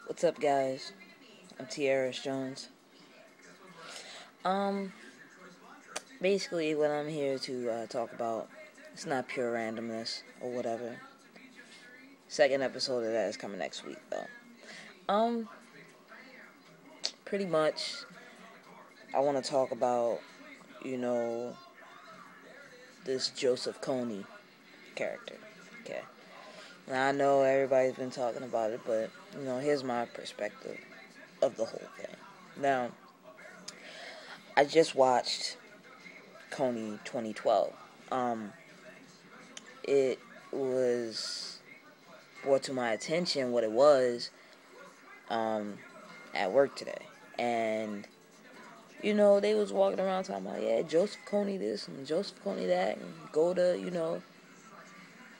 What's up, guys? I'm Tierra Jones. Um, Basically, what I'm here to talk about, it's not pure randomness or whatever. Second episode of that is coming next week, though. Um, Pretty much, I want to talk about, you know, this Joseph Kony character. Okay. Now, I know everybody's been talking about it, but, here's my perspective of the whole thing. Now, I just watched Kony 2012. It was brought to my attention what it was at work today, and they was walking around talking about, yeah, Joseph Kony this and Joseph Kony that, and go to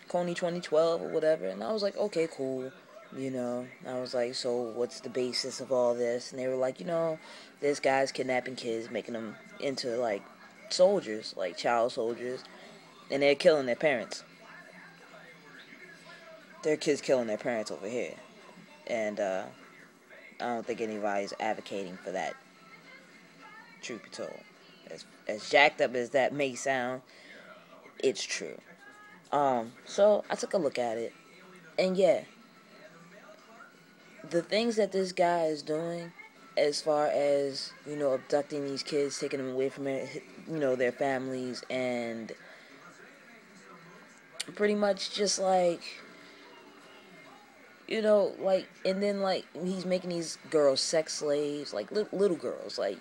Kony 2012 or whatever. And I was like, okay, cool. I was like, so what's the basis of all this? And they were like, this guy's kidnapping kids, making them into like soldiers, like child soldiers, and they're killing their parents. Their kids killing their parents over here, and I don't think anybody's advocating for that. Truth be told, as jacked up as that may sound, it's true. So I took a look at it, and yeah, the things that this guy is doing, as far as abducting these kids, taking them away from their families, and pretty much just like. And then, he's making these girls sex slaves, like, little girls, like,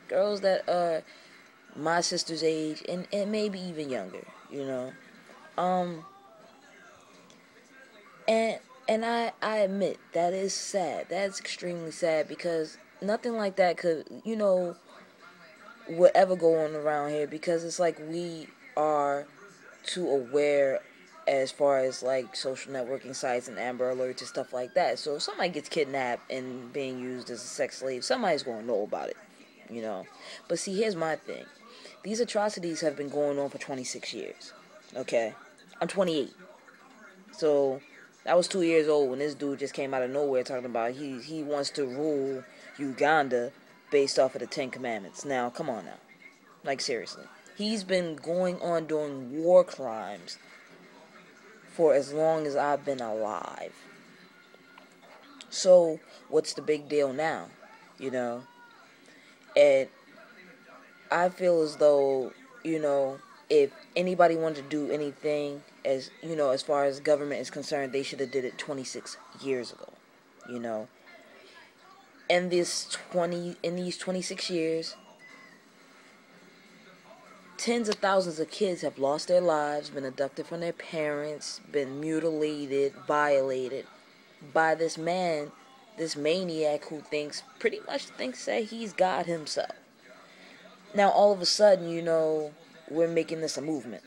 girls that are my sister's age, and maybe even younger, and, I admit, that is sad, that's extremely sad, because nothing like that could, would ever go on around here, because it's like we are too aware as far as like social networking sites and Amber Alerts and stuff like that. So if somebody gets kidnapped and being used as a sex slave, somebody's going to know about it, But see, here's my thing. These atrocities have been going on for 26 years, okay? I'm 28. So I was 2 years old when this dude just came out of nowhere talking about he wants to rule Uganda based off of the Ten Commandments. Now, come on now. Like, seriously. He's been going on doing war crimes for as long as I've been alive. So, what's the big deal now? And I feel as though, if anybody wanted to do anything as far as government is concerned, they should have did it 26 years ago, In these 26 years, tens of thousands of kids have lost their lives, been abducted from their parents, been mutilated, violated by this man, this maniac who pretty much thinks that he's God himself. Now, all of a sudden, we're making this a movement.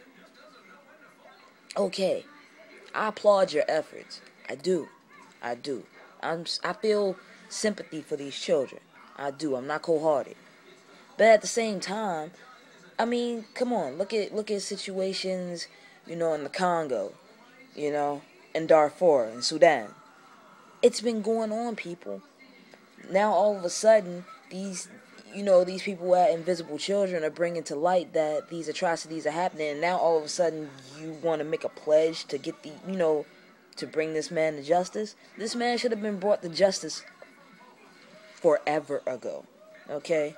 Okay, I applaud your efforts. I do. I feel sympathy for these children. I do. I'm not cold-hearted. But at the same time, I mean, come on, look at situations, in the Congo, in Darfur, in Sudan. It's been going on, people. Now all of a sudden, these people at Invisible Children are bringing to light that these atrocities are happening, and now all of a sudden you want to make a pledge to get to bring this man to justice. This man should have been brought to justice forever ago. Okay?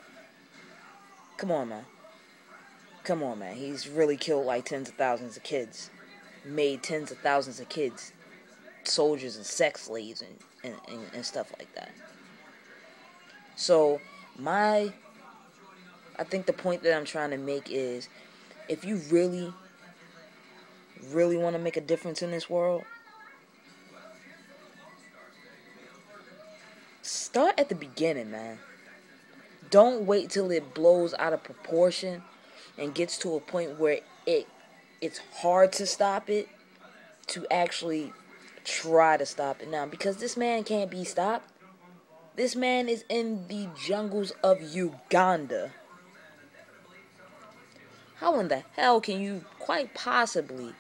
Come on, man. He's really killed like tens of thousands of kids. Made tens of thousands of kids soldiers and sex slaves and stuff like that. So, I think the point that I'm trying to make is, if you really, really want to make a difference in this world, start at the beginning, man. Don't wait till it blows out of proportion and gets to a point where it's hard to stop it, to actually try to stop it now, because this man can't be stopped. This man is in the jungles of Uganda. How in the hell can you quite possibly...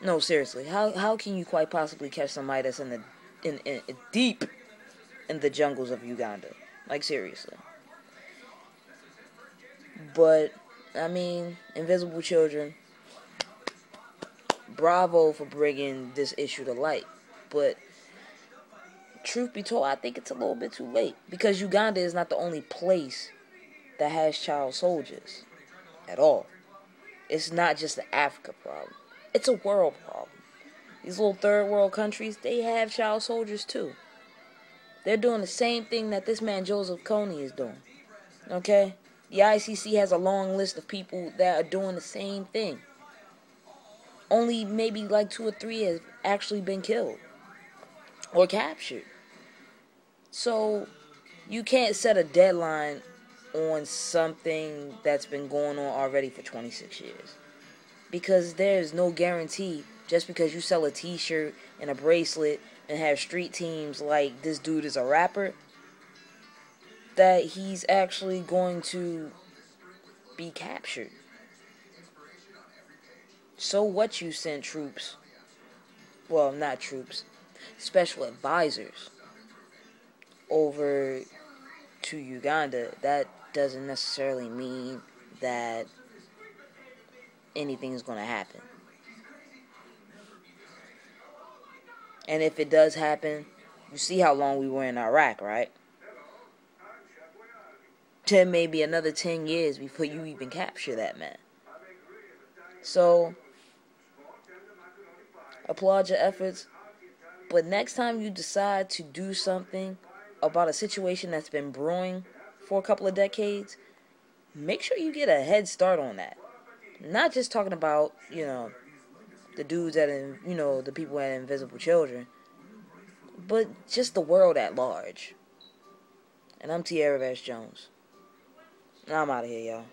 No, seriously, how can you quite possibly catch somebody that's in the in deep in the jungles of Uganda. Like, seriously. But, I mean, Invisible Children, bravo for bringing this issue to light. But, truth be told, I think it's a little bit too late. Because Uganda is not the only place that has child soldiers. At all. It's not just an Africa problem. It's a world problem. These little third world countries, they have child soldiers too. They're doing the same thing that this man Joseph Kony is doing. Okay? The ICC has a long list of people that are doing the same thing. Only maybe like 2 or 3 have actually been killed or captured. So you can't set a deadline on something that's been going on already for 26 years. Because there's no guarantee just because you sell a t-shirt and a bracelet and have street teams like this dude is a rapper that he's actually going to be captured. So what you sent troops, well, not troops, special advisors over to Uganda, that doesn't necessarily mean that anything's going to happen. And if it does happen, you see how long we were in Iraq, right? 10, maybe another 10 years before you even capture that man. So, applaud your efforts. But next time you decide to do something about a situation that's been brewing for a couple of decades, make sure you get a head start on that. Not just talking about, the dudes that, the people that are Invisible Children, but just the world at large. And I'm Tierra Vance Jones. And I'm out of here, y'all.